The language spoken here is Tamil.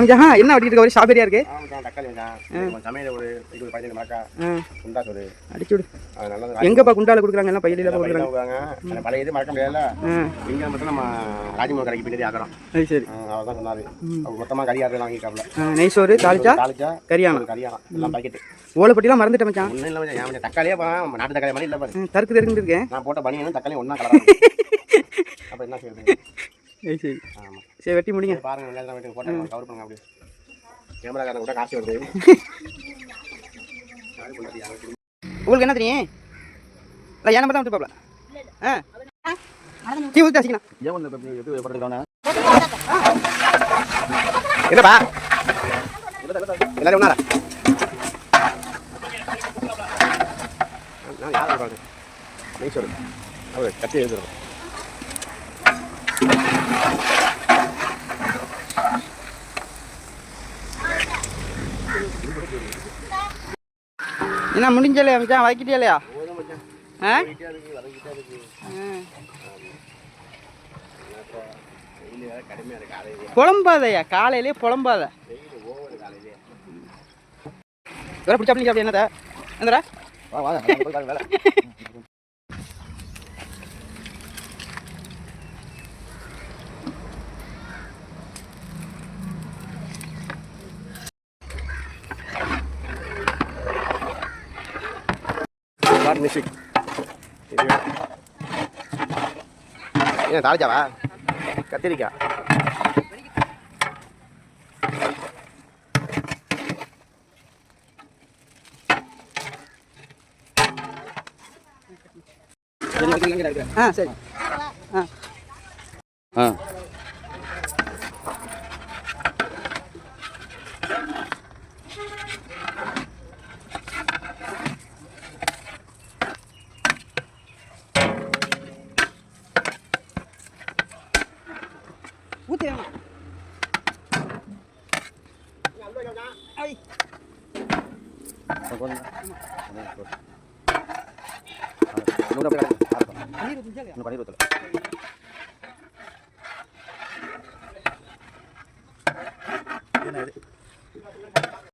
மச்சான் என்ன வட்டிட்டு இருக்க? ஒரு ஸ்ட்ராபெரியா இருக்கு. தக்காளி மச்சான் சமையல் ஒரு 15 மிளகா குண்டா சோறு அடிச்சு விடு. எங்கப்பா குண்டால கொடுக்குறாங்க? எல்லாம் பையில கொடுக்குறாங்க. பழைய இது மறக்க முடியல. இங்கே மட்டும் நம்ம ராஜ்மோகன் கடைக்கு பின்னாடி ஆக்குறோம். சரி அவர் தான் சொன்னாரு. மொத்தமாக கறி ஆறு வாங்கிக்காப்ல. நெய் சோறு தாளிச்சா கரியானம் எல்லாம் பாக்கெட்டு. ஓலைப்பட்டிலாம் மறந்துட்டேன் மச்சான். ஒன்றும் இல்லை மச்சான். என் தக்காளியே நாட்டு தக்காளி மாதிரி இல்லை பாரு. தருக்கு தெரிஞ்சு இருக்கேன். நான் போட்ட பனியனும் தக்காளி ஒன்றா கலராது. அப்போ என்ன செய்யுது? சரி ஆமாம் சரி வெட்டி முடிங்க. பாருங்கள் வெங்காயம் வெட்டி போட்டு கவர் பண்ணுங்க. அப்படியே கேமராக்காரன் கூட காசு வருது. உங்களுக்கு என்ன தெரியும்? இல்லை ஏன் மட்டும் விட்டு டீ ஊற்றி வச்சிக்கணும். என்னப்பா எல்லாரும் ஒன்றா யார் நெய் சொல்லு அவர் கட்டி எழுதுறோம். என்ன முடிஞ்சல மச்சான்? வாக்கிட்டே இல்லையா? புலம்பாதையா? காலையிலே புலம்பாத. வேற பிடிச்சா அப்படி என்னடா என்னடா வேலை மியூசிக் ஏன் தாளிச்சாவா? கத்திரிக்காய் சரி ஊற்றி பன்னீர் ஊற்றல.